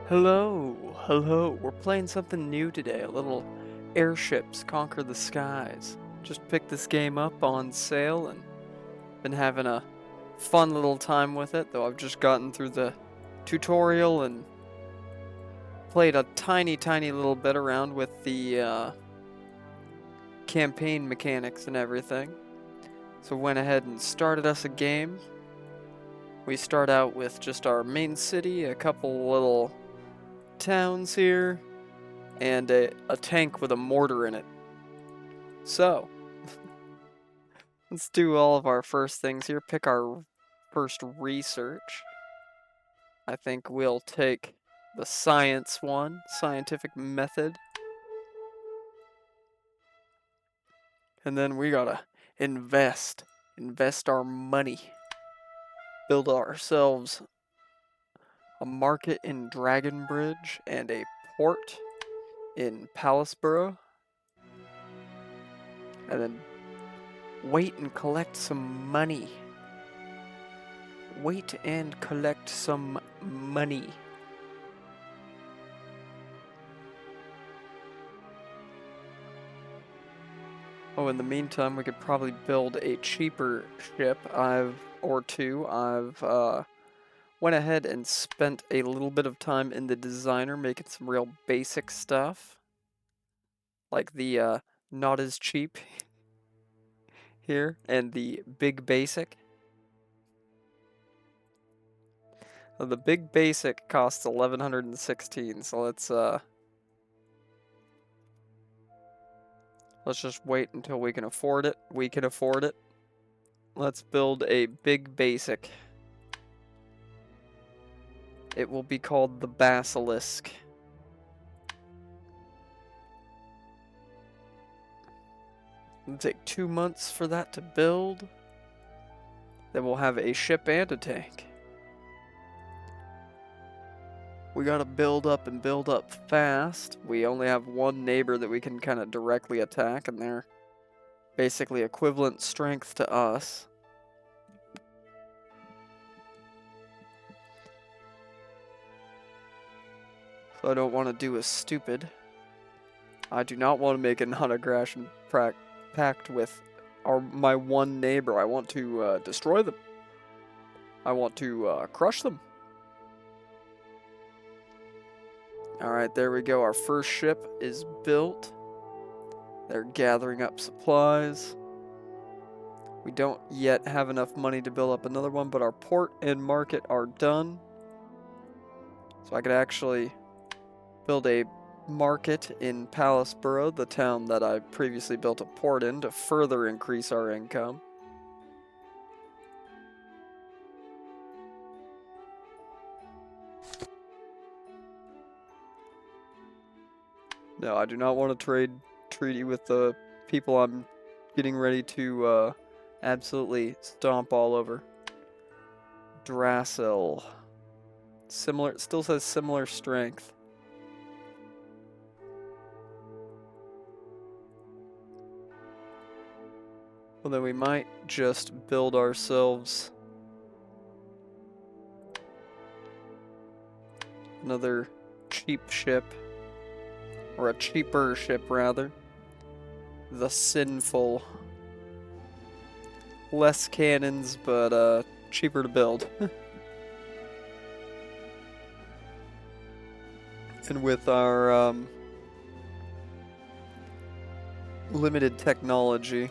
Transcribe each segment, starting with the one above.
Hello, we're playing something new today, a little Airships Conquer the Skies. Just picked this game up on sale and been having a fun little time with it, though I've just gotten through the tutorial and played a tiny little bit around with the campaign mechanics and everything. So went ahead and started us a game. We start out with just our main city, a couple little towns here, and a tank with a mortar in it. So, let's do all of our first things here. Pick our first research. I think we'll take the science one, scientific method. And then we gotta invest our money. Build ourselves a market in Dragon Bridge and a port in Palaceboro. And then wait and collect some money. Wait and collect some money. Oh, in the meantime, we could probably build a cheaper ship. I've went ahead and spent a little bit of time in the designer making some real basic stuff. Like the not as cheap here and the big basic. The big basic costs 1116, so let's just wait until we can afford it. We can afford it. Let's build a big basic. It will be called the Basilisk. It'll take 2 months for that to build. Then we'll have a ship and a tank. We gotta build up and build up fast. We only have one neighbor that we can kind of directly attack, and they're basically equivalent strength to us. So I don't want to do as stupid. I do not want to make a non-aggression pact with my one neighbor. I want to destroy them. I want to crush them. Alright, there we go. Our first ship is built. They're gathering up supplies. We don't yet have enough money to build up another one, but our port and market are done. So I could actually build a market in Palaceboro, the town that I previously built a port in, to further increase our income. No, I do not want to trade treaty with the people I'm getting ready to absolutely stomp all over. Drasil. Similar, it still says similar strength. Well, then we might just build ourselves another cheap ship. Or a cheaper ship, rather. The Sinful. Less cannons, but cheaper to build. And with our limited technology,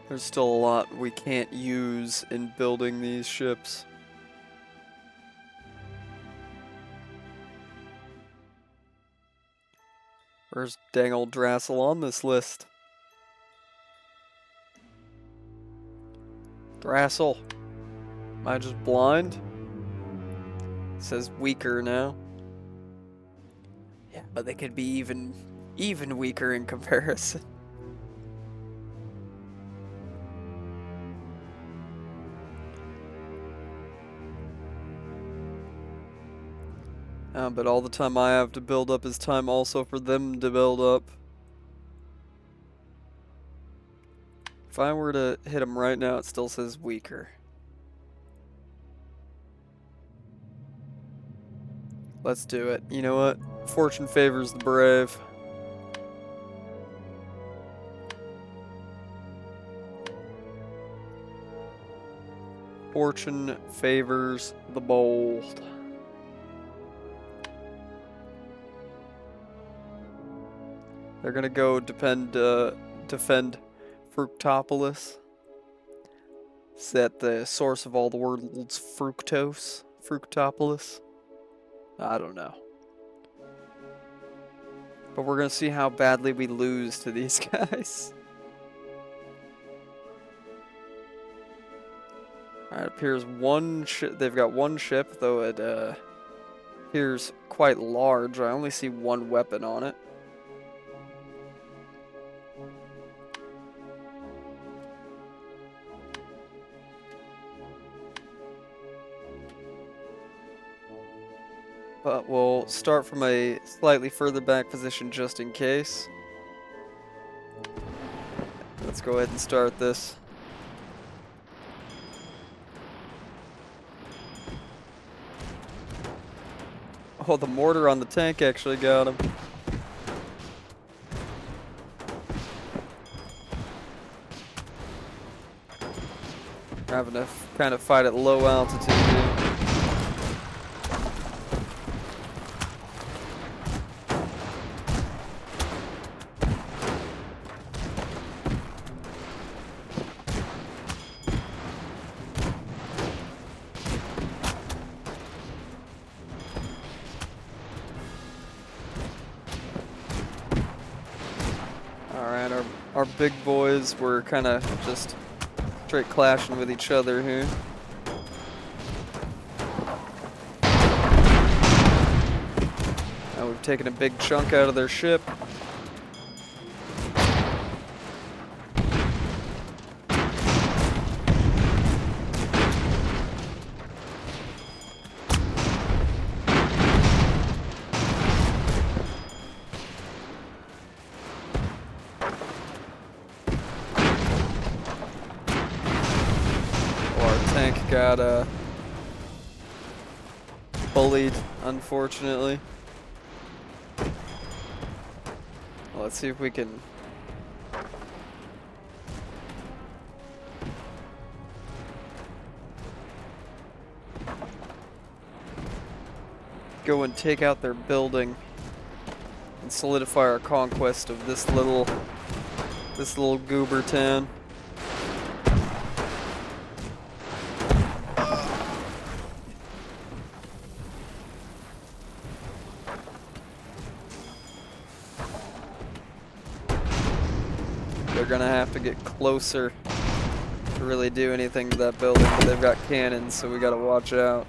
there's still a lot we can't use in building these ships. Where's dang old Drasil on this list? Drasil. Am I just blind? It says weaker now. Yeah, but they could be even weaker in comparison. But all the time I have to build up is time also for them to build up. If I were to hit them right now, it still says weaker. Let's do it. You know what? Fortune favors the brave. Fortune favors the bold. They're gonna go defend Fructopolis. Is that the source of all the world's fructose? Fructopolis? I don't know. But we're gonna see how badly we lose to these guys. Alright, appears one ship. They've got one ship, though it appears quite large. I only see one weapon on it. But we'll start from a slightly further back position just in case. Let's go ahead and start this. Oh, the mortar on the tank actually got him. We're having to kind of fight at low altitude here. Alright, our big boys were kind of just straight clashing with each other here. Now we've taken a big chunk out of their ship. Got bullied, unfortunately. Well, let's see if we can go and take out their building and solidify our conquest of this little goober town. They're gonna have to get closer to really do anything to that building, but they've got cannons, so we gotta watch out.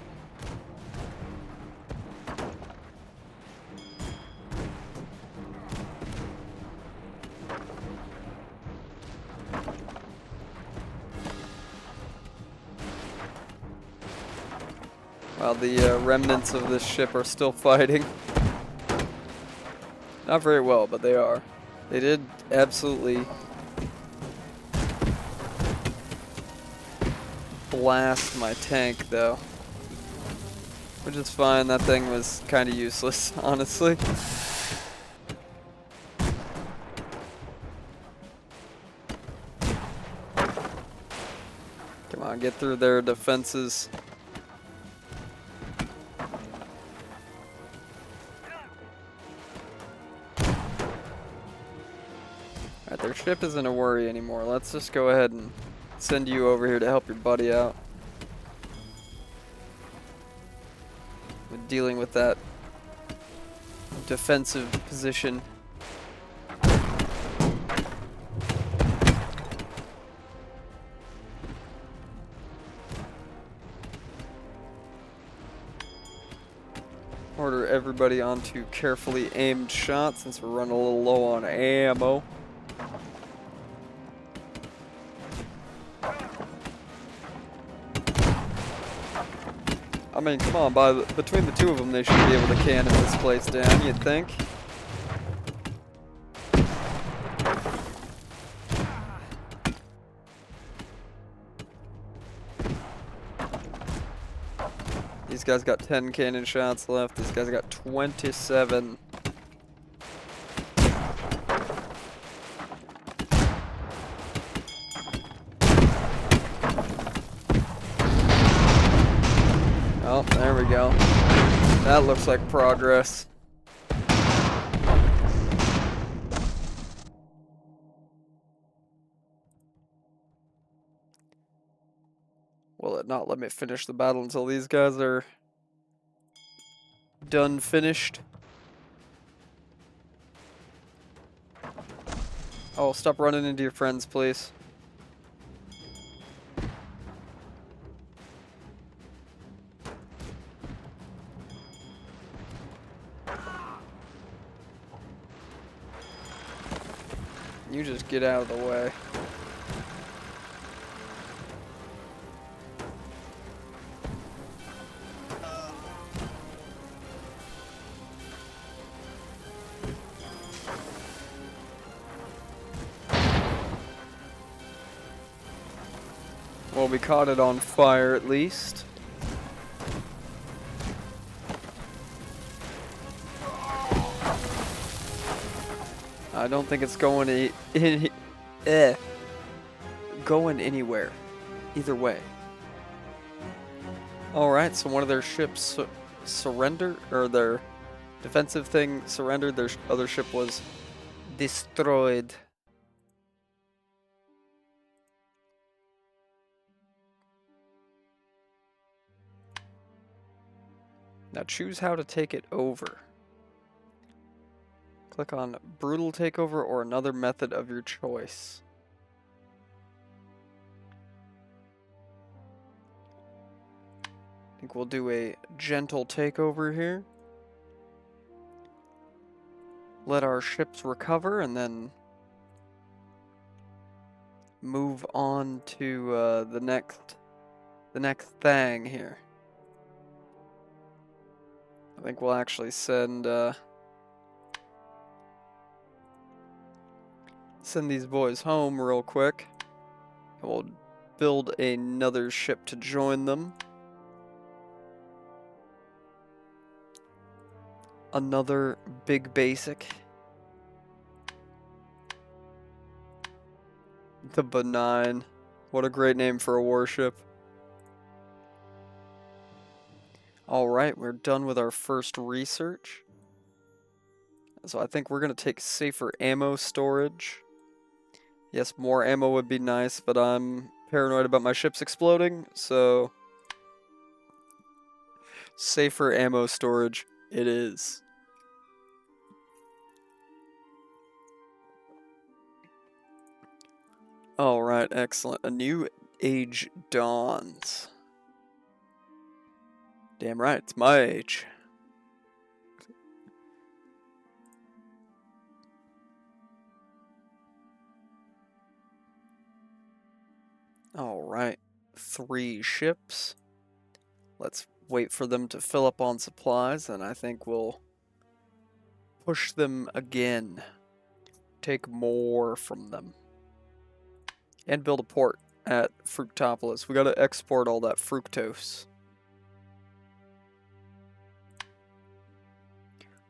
While the remnants of this ship are still fighting. Not very well, but they are. They did absolutely blast my tank, though. Which is fine, that thing was kind of useless, honestly. Come on, get through their defenses. Alright, their ship isn't a worry anymore. Let's just go ahead and send you over here to help your buddy out with dealing with that defensive position. Order everybody onto carefully aimed shots since we're running a little low on ammo. I mean, come on, between the two of them, they should be able to cannon this place down, you'd think. These guys got 10 cannon shots left. These guys got 27. Oh, there we go. That looks like progress. Will it not let me finish the battle until these guys are done finished? Oh, stop running into your friends, please. You just get out of the way. Well, we caught it on fire at least. I don't think it's going going anywhere. Either way. Alright, so one of their ships surrendered, or their defensive thing surrendered. Their other ship was destroyed. Now choose how to take it over. Click on brutal takeover or another method of your choice. I think we'll do a gentle takeover here. Let our ships recover and then move on to the next thing here. I think we'll actually send these boys home real quick. And we'll build another ship to join them. Another big basic. The Benign. What a great name for a warship. Alright, we're done with our first research. So I think we're going to take safer ammo storage. Yes, more ammo would be nice, but I'm paranoid about my ships exploding, so safer ammo storage it is. Alright, excellent. A new age dawns. Damn right, it's my age. Alright, 3 ships. Let's wait for them to fill up on supplies, and I think we'll push them again. Take more from them. And build a port at Fructopolis. We gotta export all that fructose.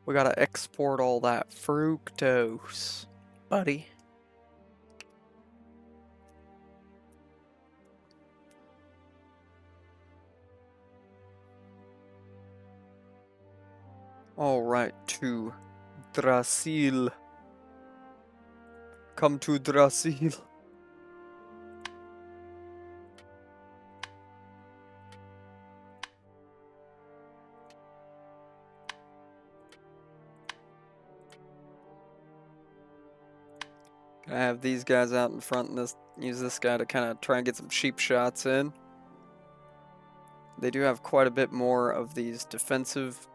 We gotta export all that fructose, buddy. Alright, to Drasil. Come to Drasil. I have these guys out in front and use this guy to kind of try and get some cheap shots in. They do have quite a bit more of these defensive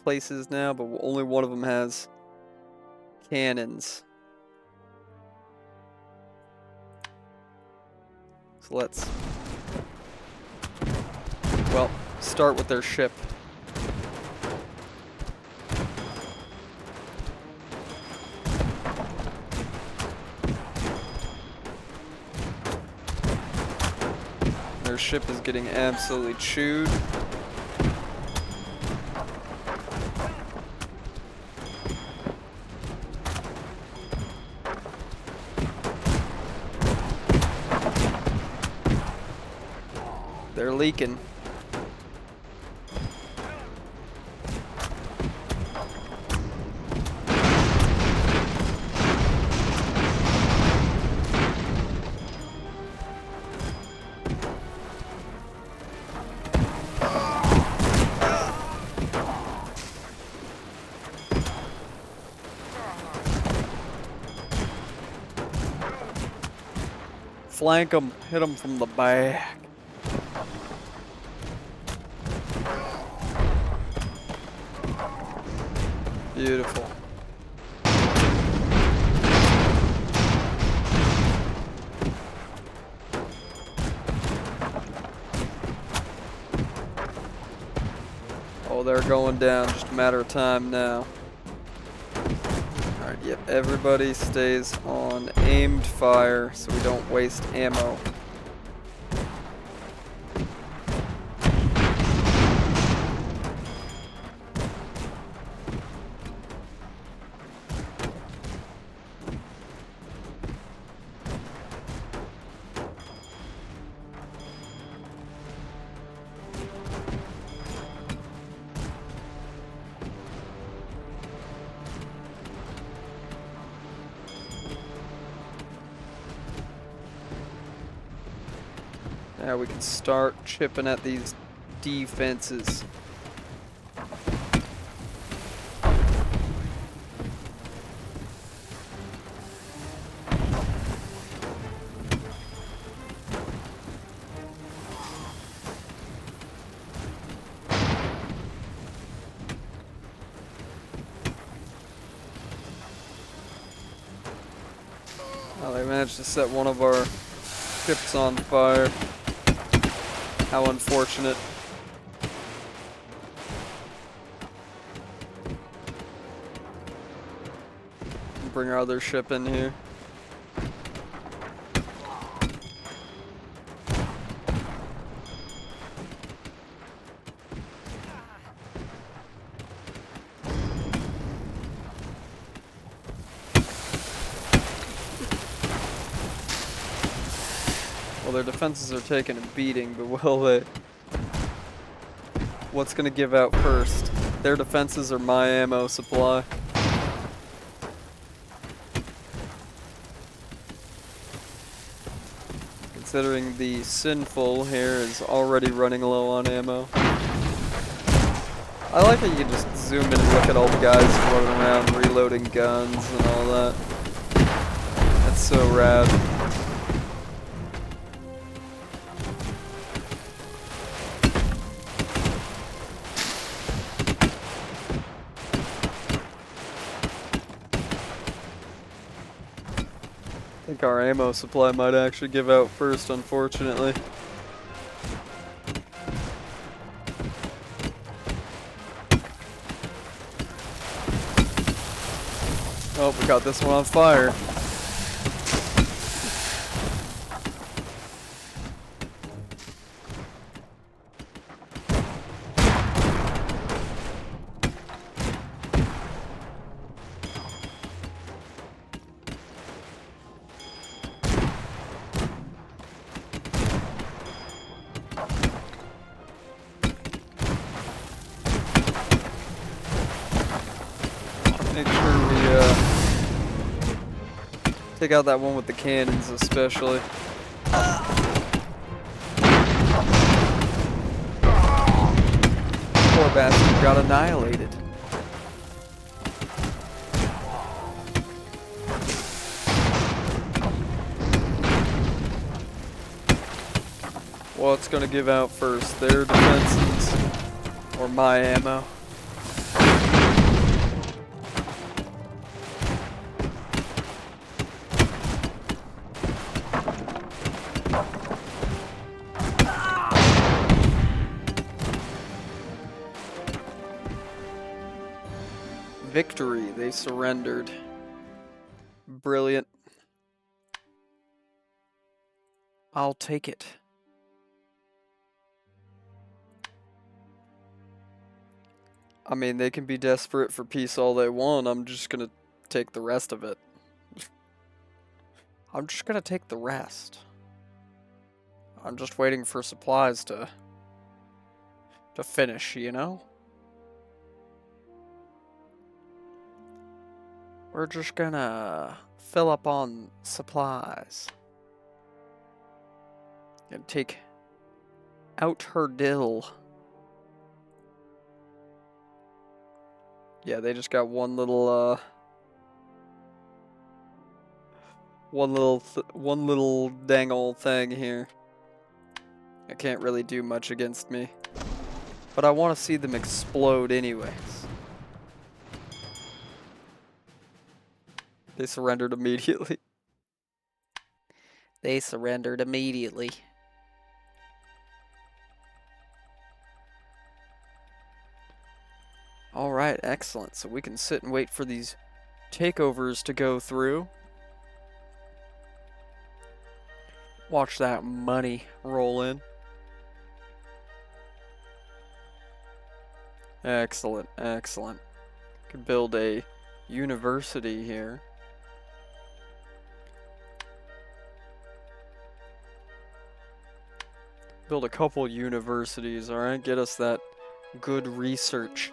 places now, but only one of them has cannons. So let's, well, start with their ship. Their ship is getting absolutely chewed. leaking. Flank him, hit him from the back. Beautiful. Oh, they're going down, just a matter of time now. Alright, yep, everybody stays on aimed fire so we don't waste ammo. Now we can start chipping at these defenses. Oh, they managed to set one of our ships on fire. How unfortunate. Bring our other ship in here. Well, their defenses are taking a beating, but will they? What's gonna give out first? Their defenses or my ammo supply? Considering the sinful here is already running low on ammo. I like how you can just zoom in and look at all the guys running around reloading guns and all that. That's so rad. I think our ammo supply might actually give out first, unfortunately. Oh, we got this one on fire. Make sure we take out that one with the cannons, especially. Poor bastard got annihilated. What's gonna give out first? Their defenses or my ammo? Victory, they surrendered. Brilliant. I'll take it. I mean, they can be desperate for peace all they want. I'm just gonna take the rest of it. I'm just gonna take the rest. I'm just waiting for supplies to to finish, you know? We're just gonna fill up on supplies. And take out her dill. Yeah, they just got one little one little dang old thing here. It can't really do much against me. But I want to see them explode anyways. They surrendered immediately. They surrendered immediately. Alright, excellent. So we can sit and wait for these takeovers to go through. Watch that money roll in. Excellent, excellent. Could build a university here. Build a couple universities, alright? Get us that good research.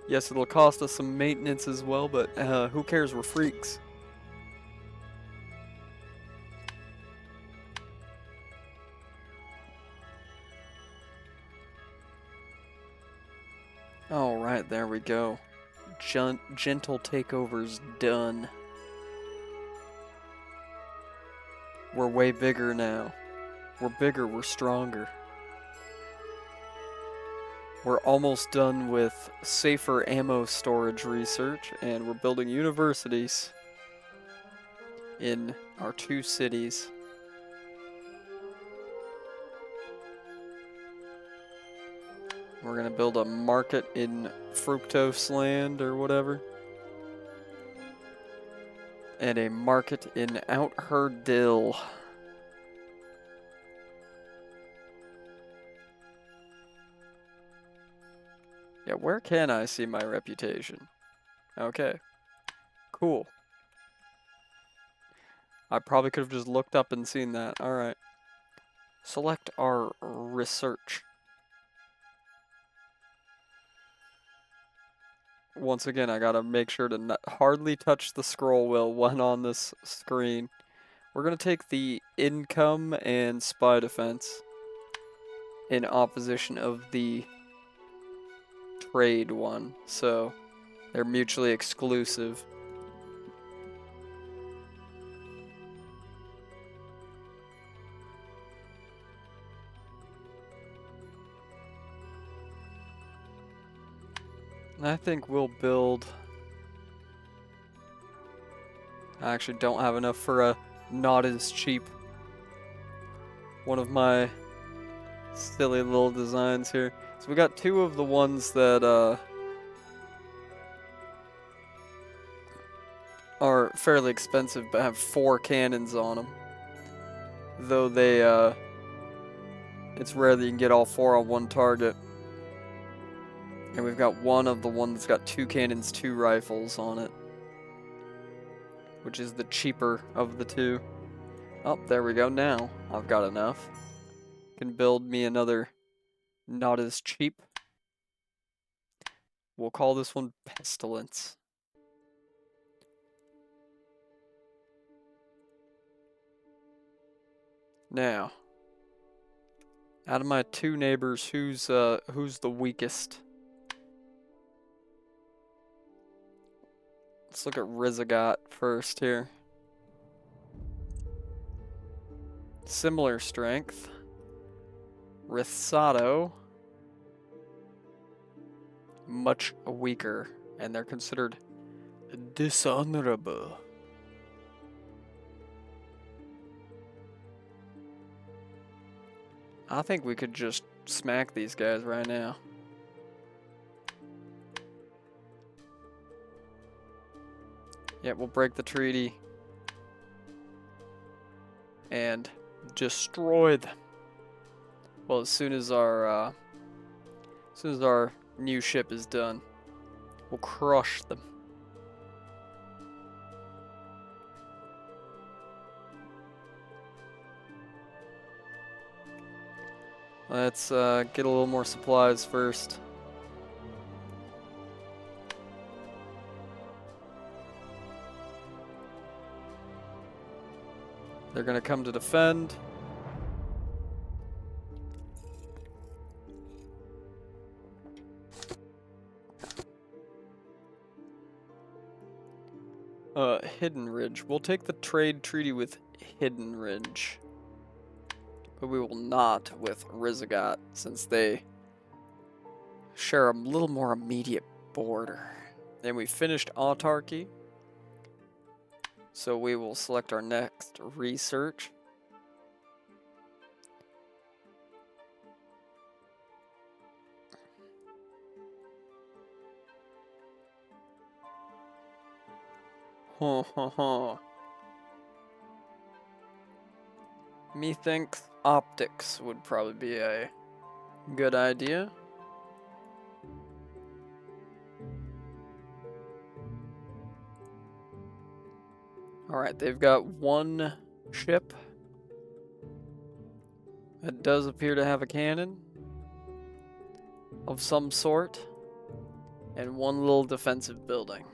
Yes, it'll cost us some maintenance as well, but who cares? We're freaks. Alright, there we go. Gentle takeovers done. We're way bigger now. We're bigger, we're stronger. We're almost done with safer ammo storage research, and we're building universities in our 2 cities. We're gonna build a market in Fructose Land or whatever. And a market in Out Her Dill. Yeah, where can I see my reputation? Okay. Cool. I probably could have just looked up and seen that. Alright. Select our research. Once again, I gotta make sure to hardly touch the scroll wheel when on this screen. We're gonna take the income and spy defense in opposition of the trade one, so they're mutually exclusive. I think we'll build... I actually don't have enough for a not as cheap. One of my silly little designs here. So we got 2 of the ones that are fairly expensive but have 4 cannons on them. Though they, it's rare that you can get all 4 on one target. And we've got one of the ones that's got 2 cannons, 2 rifles on it. Which is the cheaper of the 2. Oh, there we go. Now I've got enough. Can build me another not as cheap. We'll call this one Pestilence. Now, out of my 2 neighbors, who's the weakest? Let's look at Rizagot first here. Similar strength. Rithsato. Much weaker. And they're considered dishonorable. I think we could just smack these guys right now. Yeah, we'll break the treaty and destroy them. Well, as soon as our new ship is done, we'll crush them. Let's get a little more supplies first. They're gonna come to defend. Hidden Ridge. We'll take the trade treaty with Hidden Ridge. But we will not with Rizagat, since they share a little more immediate border. And we finished Autarky. So we will select our next research. Methinks optics would probably be a good idea. Alright, they've got one ship that does appear to have a cannon of some sort, and one little defensive building.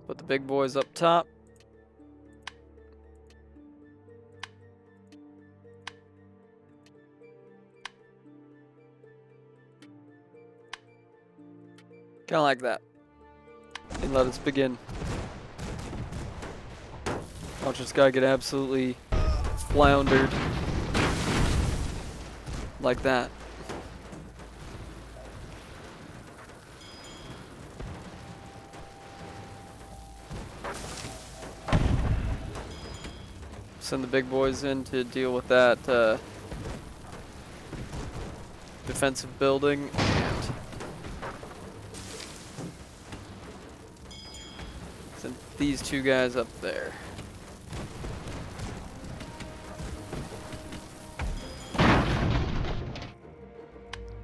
Put the big boys up top. Kind of like that. And let us begin. Watch this guy get absolutely floundered. Like that. Send the big boys in to deal with that defensive building, and send these two guys up there.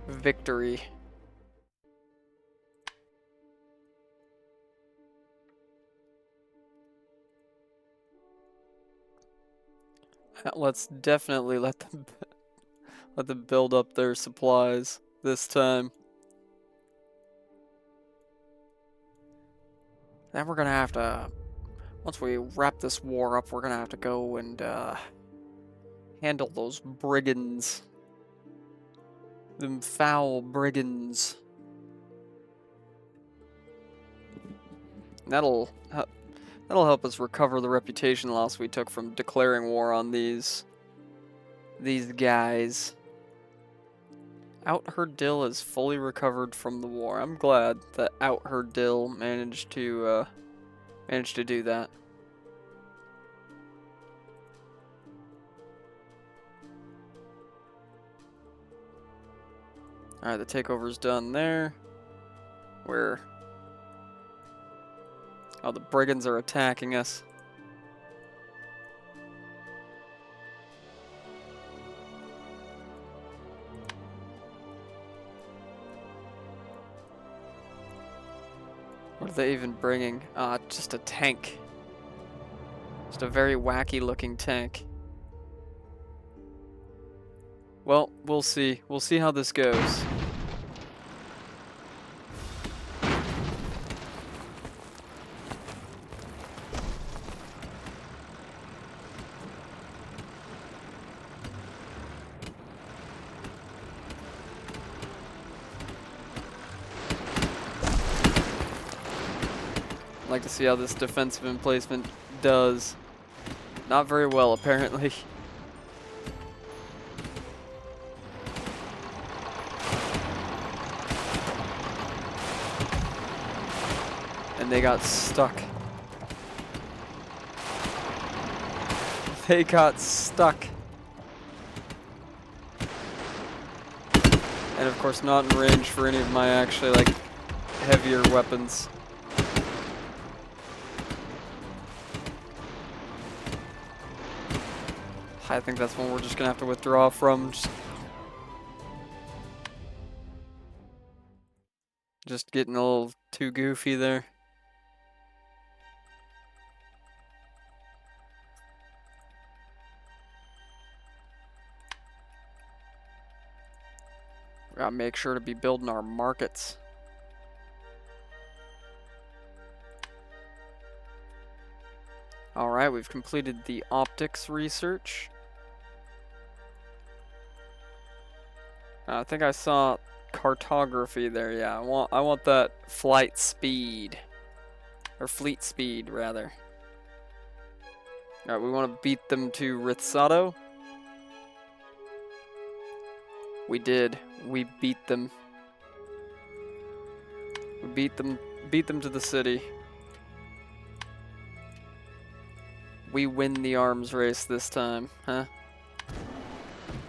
Victory. Let's definitely let them build up their supplies this time. Then we're gonna have to, once we wrap this war up, we're gonna have to go and handle those brigands. Them foul brigands. That'll help us recover the reputation loss we took from declaring war on these guys. Outherd Dill is fully recovered from the war. I'm glad that Outherd Dill managed to do that. Alright, the takeover's done there. Oh, the brigands are attacking us. What are they even bringing? Just a tank. Just a very wacky looking tank. Well, we'll see. We'll see how this goes. I'd like to see how this defensive emplacement does. Not very well, apparently. And they got stuck. They got stuck. And of course not in range for any of my actually like heavier weapons. I think that's one we're just gonna have to withdraw from. Just getting a little too goofy there. Gotta make sure to be building our markets. Alright, we've completed the optics research. I think I saw cartography there, yeah. I want that flight speed. Or fleet speed, rather. Alright, we want to beat them to Ritsato. We did. We beat them. We beat them to the city. We win the arms race this time, huh?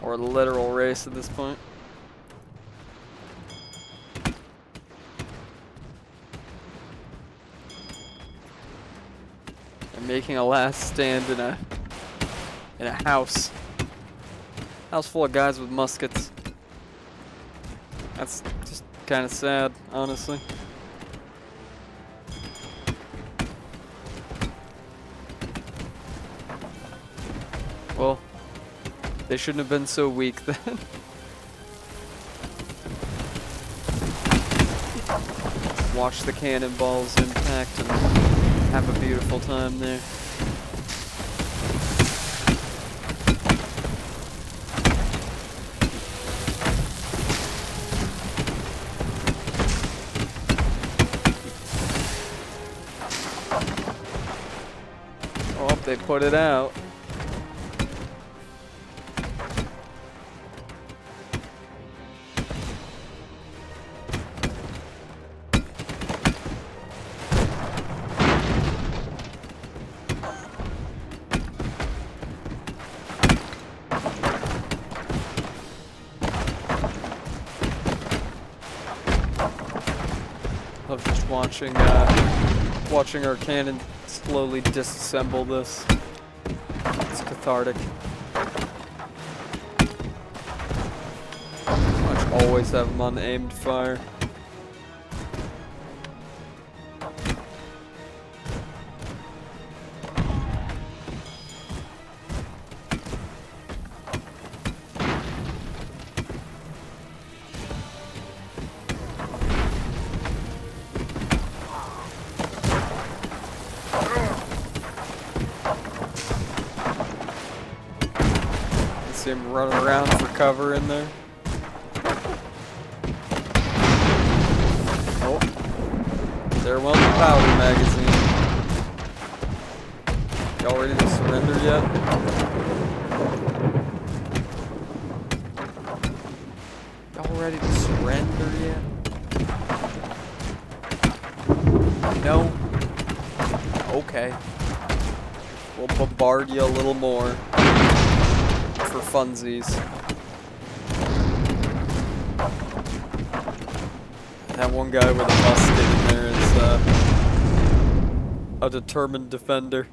Or the literal race at this point. They're making a last stand in a house. House full of guys with muskets. That's just kind of sad, honestly. Well, they shouldn't have been so weak then. Watch the cannonballs impact and have a beautiful time there. Oh, they put it out. Love just watching our cannon slowly disassemble this. It's cathartic. Always have them on aimed fire. See him running around for cover in there. Oh, there went the powder magazine. Y'all ready to surrender yet? Y'all ready to surrender yet? No? Okay. We'll bombard you a little more. For funsies. That one guy with a musket in there is a determined defender.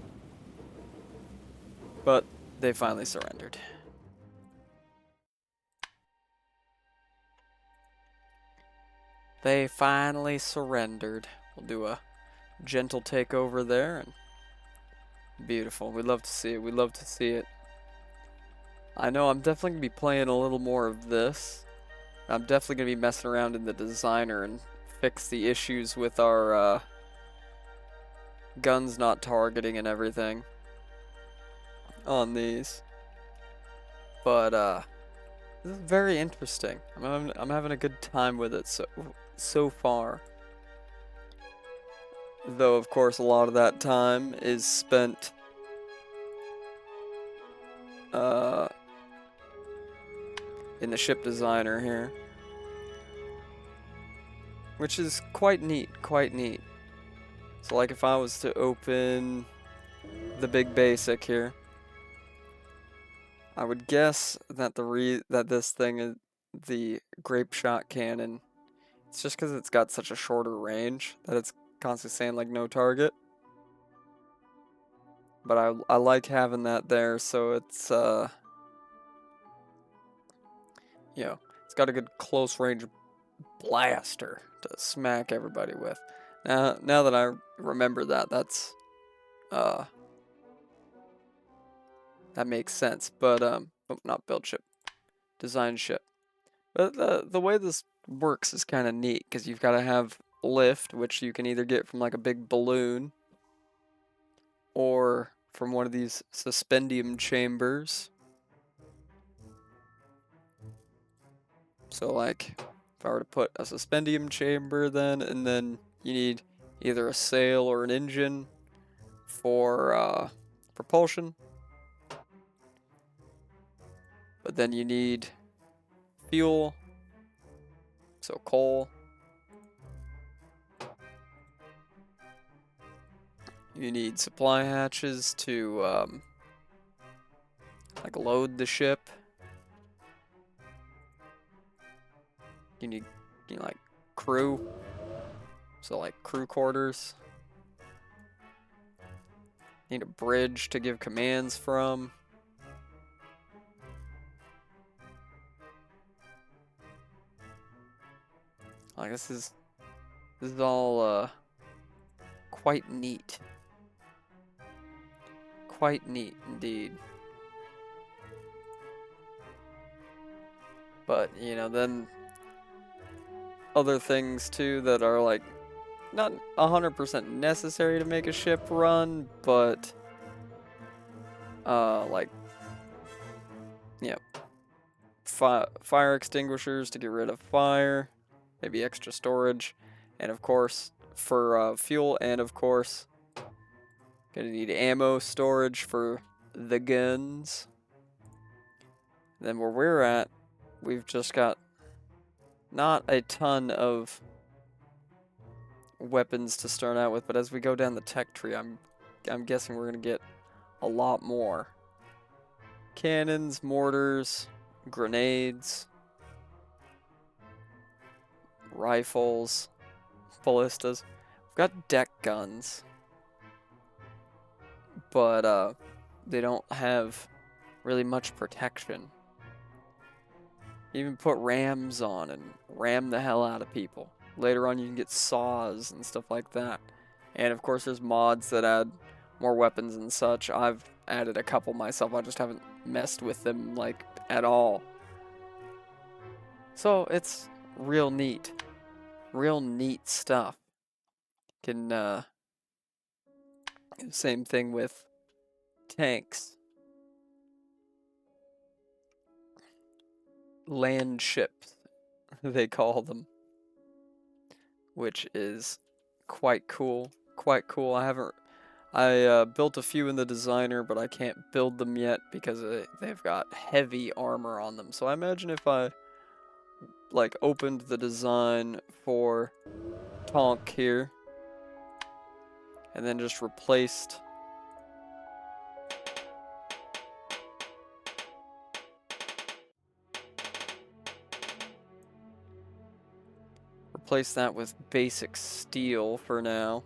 But they finally surrendered. They finally surrendered. We'll do a gentle takeover there. And beautiful. We love to see it. We love to see it. I know I'm definitely going to be playing a little more of this. I'm definitely going to be messing around in the designer and fix the issues with our guns not targeting and everything on these. But this is very interesting. I'm having a good time with it so far. Though of course a lot of that time is spent in the ship designer here, which is quite neat, So like if I was to open the big basic here, I would guess that this thing is the grape shot cannon. It's just because it's got such a shorter range that it's constantly saying like no target. But I like having that there, so it's you know, it's got a good close range blaster to smack everybody with. Now that I remember that, that makes sense. But not build ship, design ship. But the way this works is kind of neat because you've got to have lift, which you can either get from like a big balloon or from one of these suspendium chambers. So like if I were to put a suspendium chamber then, and then you need either a sail or an engine for propulsion. But then you need fuel, so coal. You need supply hatches to like load the ship. You need like crew, so like crew quarters. Need a bridge to give commands from. Like this is all quite neat. Quite neat indeed. But, you know, then other things too that are like not 100% necessary to make a ship run, but like yeah, fire extinguishers to get rid of fire, maybe extra storage, and of course for fuel, and of course gonna need ammo storage for the guns. Then where we're at, we've just got not a ton of weapons to start out with, but as we go down the tech tree, I'm guessing we're gonna get a lot more. Cannons, mortars, grenades, rifles, ballistas. We've got deck guns, but they don't have really much protection. You even put rams on and ram the hell out of people. Later on you can get saws and stuff like that. And of course there's mods that add more weapons and such. I've added a couple myself, I just haven't messed with them like at all. So it's real neat. Real neat stuff. Can same thing with tanks. Landships, they call them. Which is quite cool. Quite cool. I built a few in the designer, but I can't build them yet because they've got heavy armor on them. So I imagine if I like opened the design for Tonk here and then just replaced that with basic steel for now.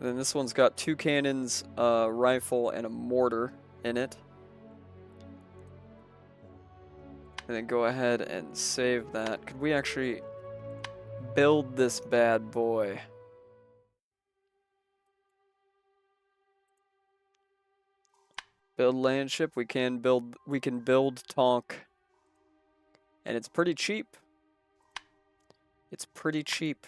And then this one's got 2 cannons, a rifle, and a mortar in it. And then go ahead and save that. Could we actually build this bad boy? Build landship. We can build Tonk. And it's pretty cheap. It's pretty cheap.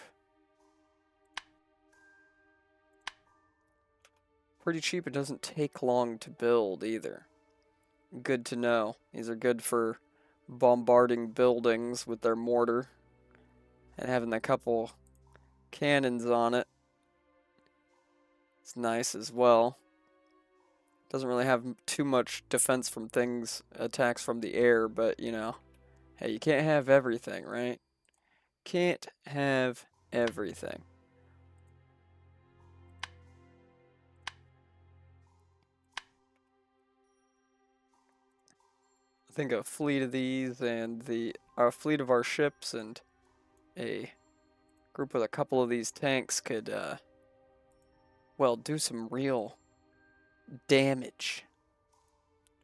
Pretty cheap. It doesn't take long to build either. Good to know. These are good for bombarding buildings with their mortar and having a couple cannons on it. It's nice as well. Doesn't really have too much defense from attacks from the air, but you know, hey, you can't have everything, right? Can't have everything. I think a fleet of these and a fleet of our ships and a group with a couple of these tanks could, well, do some real damage.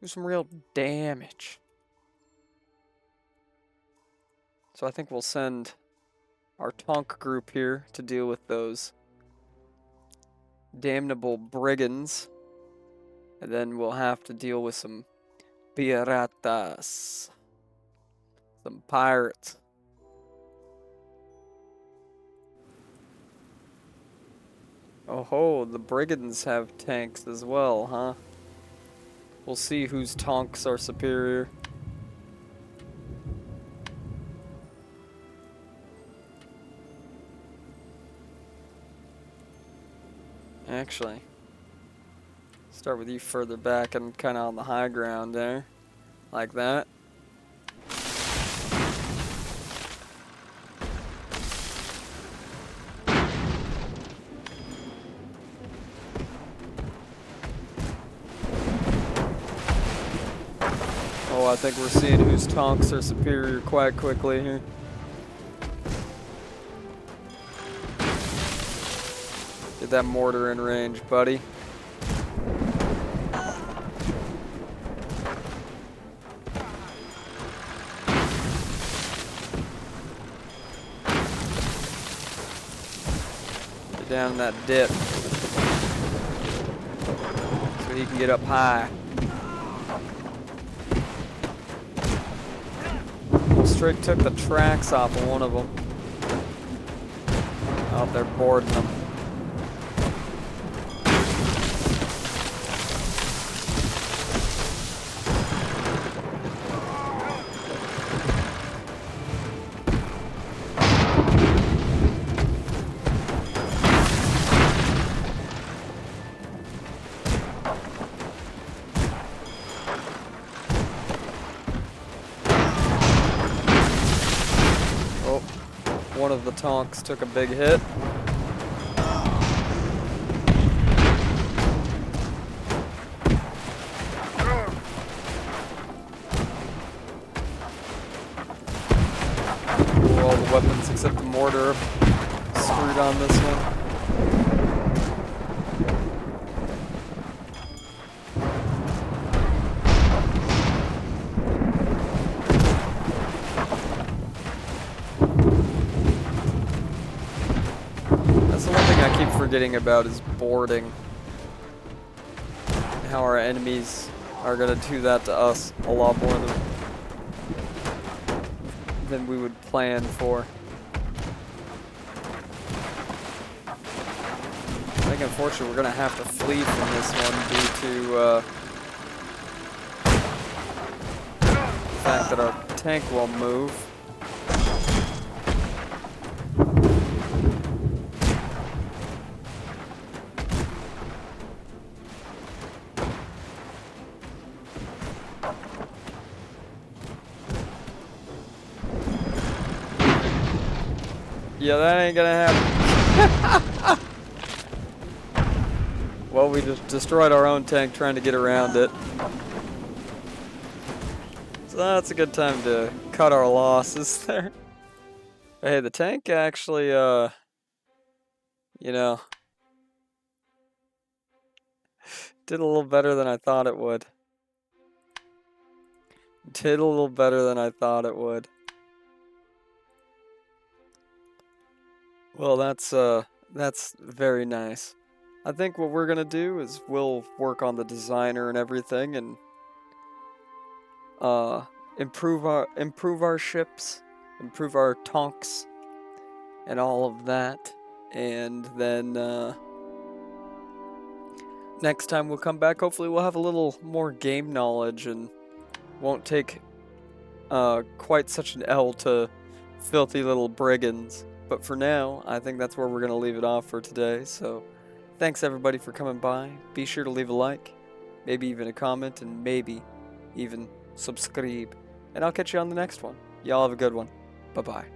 Do some real damage. So I think we'll send our Tonk group here to deal with those damnable brigands. And then we'll have to deal with some Piratas. Some pirates. Oh ho, the brigands have tanks as well, huh? We'll see whose tanks are superior. Actually, start with you further back and kind of on the high ground there. Like that. Oh, I think we're seeing whose tanks are superior quite quickly here. Get that mortar in range, buddy. Get down that dip. So he can get up high. Straight took the tracks off of one of them. Out there boarding them. One of the tanks took a big hit. Ooh, all the weapons except the mortar screwed on this one. That's the one thing I keep forgetting about is boarding. How our enemies are gonna do that to us a lot more than we would plan for. I think unfortunately we're gonna have to flee from this one due to the fact that our tank won't move. Yeah, that ain't gonna happen. Well, we just destroyed our own tank trying to get around it. So that's a good time to cut our losses there. Hey, the tank actually, you know, did a little better than I thought it would. Did a little better than I thought it would. Well, that's very nice. I think what we're gonna do is we'll work on the designer and everything, and improve our ships, improve our tanks, and all of that. And then next time we'll come back. Hopefully, we'll have a little more game knowledge and won't take quite such an L to filthy little brigands. But for now, I think that's where we're going to leave it off for today. So thanks everybody for coming by. Be sure to leave a like, maybe even a comment, and maybe even subscribe. And I'll catch you on the next one. Y'all have a good one. Bye-bye.